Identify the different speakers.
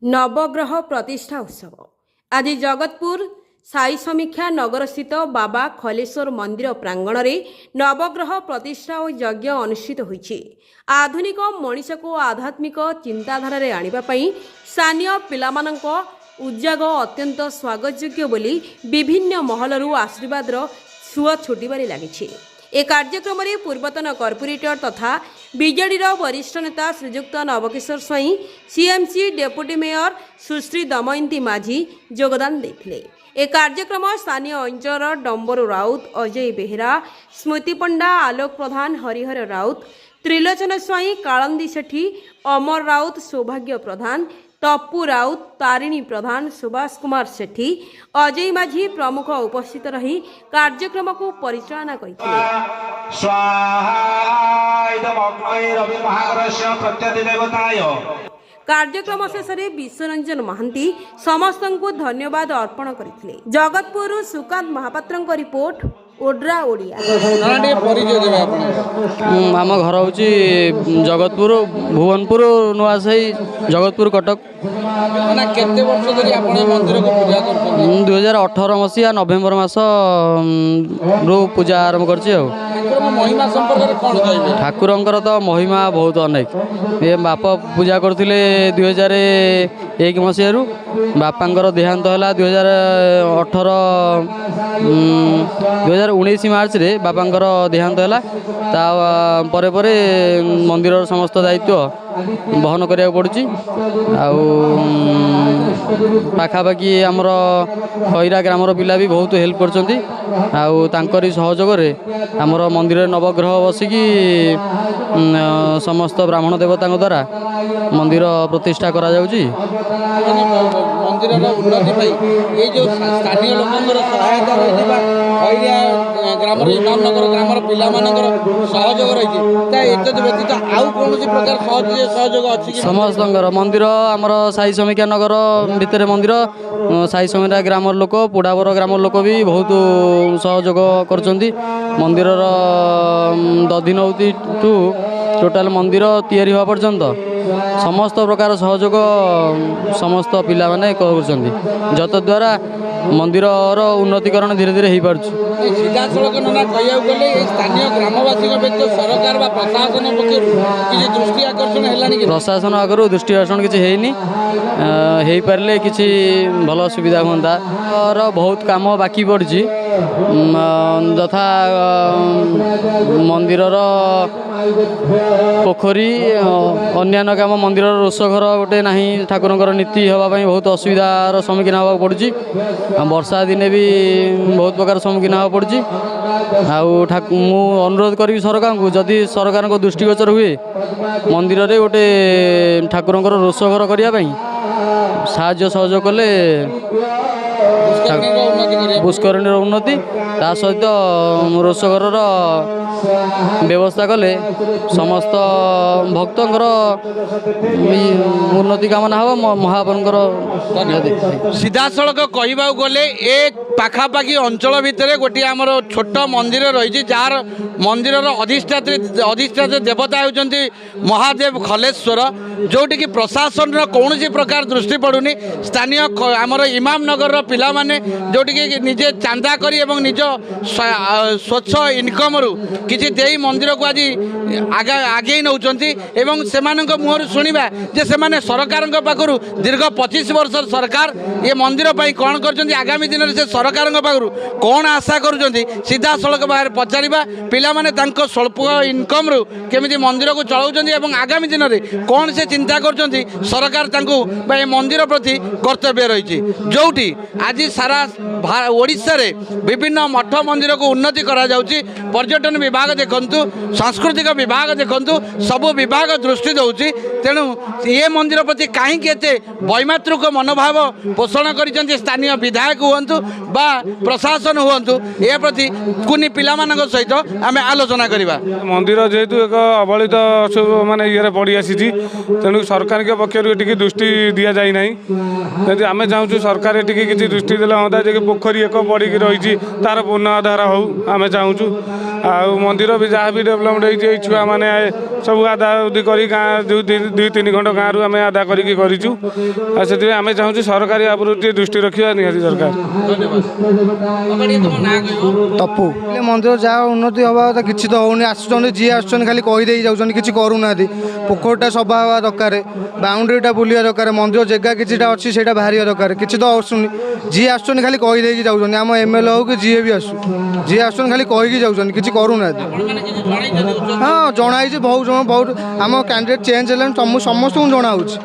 Speaker 1: नवग्रह प्रतिष्ठा उत्सव आज जगतपुर साई समीक्षा नगरस्थित बाबा खलेश्वर मंदिर प्रांगण में नवग्रह प्रतिष्ठा और यज्ञ अनुष्ठित होइछि। आधुनिक मनीष को आध्यात्मिक चिंताधारा रे आनिबा पई स्थानीय पिलामानंक उद्योग अत्यंत स्वागतयोग्य बोली विभिन्न महलरू आशीर्वादर छुआ छुटिबारे लागिछि। ए कार्यक्रम में पूर्वतन कॉर्पोरेटर तथा बीजेडी वरिष्ठ नेता श्रीजुक्त नवकिशोर स्वाई, सीएमसी डेप्यूटी मेयर सुश्री दमयंती माझी योगदान देथिले। ए कार्यक्रम स्थानीय अंचल डंबरू राउत, अजय बेहेरा, स्मृति पंडा, आलोक प्रधान, हरिहर राउत, त्रिलोचन स्वाई, कालंदी सेठी, अमर राउत, सौभाग्य प्रधान, तप्पू राउत, तारिणी प्रधान, सुभाष कुमार सेठी, अजय माझी प्रमुख उपस्थित रही कार्यक्रम को परिचालना करथिले। कार्यक्रम शेष में विश्वरंजन महांती समस्त को धन्यवाद अर्पण करथिले। जगतपुर सुकांत महापात्र रिपोर्ट ओड्रा ओडिया।
Speaker 2: आम घर हूँ जगतपुर भुवनपुर नुआसाई जगतपुर कटक। 2018 मसीहा नवेम्बर मास रू पूजा आरंभ कर ठाकुर तो महिमा बहुत अनेक। ये बाप पूजा करते 2001 मसीह बापा देहांत है 2019 मार्च रे बापांकर देहांत है। तापर मंदिर समस्त दायित्व बहन करिया पड़ुची। पाखापाखि आमर खैरा ग्रामर पिला भी बहुत हेल्प करछंती। तांकरी सहयोग रे आमर मंदिर नवग्रह बसिकी समस्त ब्राह्मण देवता द्वारा मंदिर प्रतिष्ठा करा जाउची।
Speaker 3: मंदिर उन्नति ये जो स्थानीय लोकंर सहायता रही ग्रामर इमामनगर ग्रामर पिला सहयोग रही व्यतीत आउ कौन प्रकार सहयोग अच्छी
Speaker 2: समस्त मंदिर आमर साई समीक्षा नगर भितर मंदिर साई समीक्षा ग्रामर लोक पुड़ावर ग्रामर लोक भी बहुत सहयोग करछंती। मंदिर दधिनौती टू टोटाल मंदिर तैयारी हुआ पर्यंत समस्त प्रकार सहयोग समस्त पिला माने करछंती, जतद्वारा मंदिर उन्नतिकरण धीरे धीरे हो पार्छ।
Speaker 3: सीधा सड़क ना कह गले स्थानीय ग्रामवासी व्यतीत सरकार व प्रशासन पक्ष दृष्टि आकर्षण है।
Speaker 2: प्रशासन आगु दृष्टि आकर्षण किसी है पारे किसी भल सुविधा होता और बहुत काम बाकी पड़ी यथा मंदिर पोखरी अन्यान्य काम मंदिर रोष घर गोटे ना ठाकुर नीति हाँपाई बहुत असुविधार सम्मुखीन हाँ पड़ी। वर्षा दिने भी बहुत प्रकार सम्मुखीन हाँ पड़ी। मु अनुरोध करी सरकार को जदि सरकार को दृष्टिगोचर हुए मंदिर रे गोटे ठाकुर रोष घर करने साहाय्य सहयोग कले पुष्करणी उन्नति ता सहित रोष घर व्यवस्था कले समस्त भक्तर उन्नति कामना हम महाप्रभुर।
Speaker 3: सीधा सड़क कहवा गले ए पाखापाखि अंचल भितर गोटे आमर छोट मंदिर रही जार मंदिर अधिष्ठात्री देवता होती महादेव खलेश्वर, जोटि कि प्रशासन कौन प्रकार दृष्टि पड़ुनी। स्थानीय आमर इमाम नगर पिला माने जोटि कि निजे चांदा करी एवं निज स्वच्छ इनकम रु किसी देई मंदिर को आज आगे नौचंती एवं सेमानक मुहर सुनिबा जे सेमाने सरकार पाखरु दीर्घ 25 वर्ष सरकार ये मंदिर पाई कौन करछंती, आगामी दिन से सरकार पाखरु कौन आशा करुछंती सीधा सड़क बाहर पचारिबा। पिला माने तांको स्वल्प इनकम रु केमिति मंदिर को चलाउछंती एवं आगामी दिन में कौन से चिंता करछंती सरकार तांको बा मंदिर प्रति कर्तव्य रही। जोटी आज सारा ओडिशा रे विभिन्न मठ मंदिर को उन्नति करा जाउची। पर्यटन विभाग देखंतु, सांस्कृतिक विभाग देखंतु, सबु विभाग दृष्टि दउची। तेणु ये मंदिर प्रति कहीं वैमातृक मनोभाव पोषण करिसेंती स्थानीय विधायक हुंतु बा प्रशासन हुंतु ए प्रति कुनी पिला मानक सहित आमे आलोचना करिबा।
Speaker 4: मंदिर जेहेतु एक अवलित माने ये पड़ी आसी तेणु सरकार के पक्ष दृष्टि दि जाए ना। यदि आम चाहूँ सरकार किसी दृष्टि देला हाँ जे पोखरी एक पड़ी रही तार पुनर्धार हो आम चाहूँ। आ मंदिर भी जहाँ भी डेभलपमेंट छुआ मैंने ସବୁ ଆଦା ଉଦି କରି ଗାଁ ଯେଉଁ 2-3 ଖଣ୍ଡ ଗାଁରୁ ଆମେ ଆଦା କରିକି କରିଛୁ। ଆଉ ସେଥିପାଇଁ ଆମେ ଚାହୁଁଛୁ ସରକାର ୟା ଉପରୁ ଟିକେ ଦୃଷ୍ଟି ରଖିବା ନିହାତି ଦରକାର।
Speaker 5: ତପୁ ମନ୍ଦିର ଯାହା ଉନ୍ନତି ହେବା କଥା କିଛି ତ ହେଉନି। ଆସୁଛନ୍ତି ଯିଏ ଆସୁଛନ୍ତି ଖାଲି କହିଦେଇ ଯାଉଛନ୍ତି, କିଛି କରୁନାହାନ୍ତି। ପୋଖରୀଟା ସଫା ହେବା ଦରକାର, ବାଉଣ୍ଡରୀଟା ବୁଲିବା ଦରକାର, ମନ୍ଦିର ଜାଗା କିଛିଟା ଅଛି ସେଇଟା ବାହାରିବା ଦରକାର। କିଛି ତ ଆସୁନି, ଯିଏ ଆସୁଛନ୍ତି ଖାଲି କହିଦେଇକି ଯାଉଛନ୍ତି। ଆମ MLA ହେଉ କି ଯିଏ ବି ଆସୁ, ଯିଏ ଆସୁଛନ୍ତି ଖାଲି କହିକି ଯାଉଛନ୍ତି, କିଛି କରୁନାହାନ୍ତି। ହଁ ଜଣାଇଛି ବହୁତ ଆମ କ୍ୟାଣ୍ଡିଡେଟ୍ ଚେଞ୍ଜ ହେଲେଣି, ସମସ୍ତଙ୍କୁ ଜଣାଉଛି।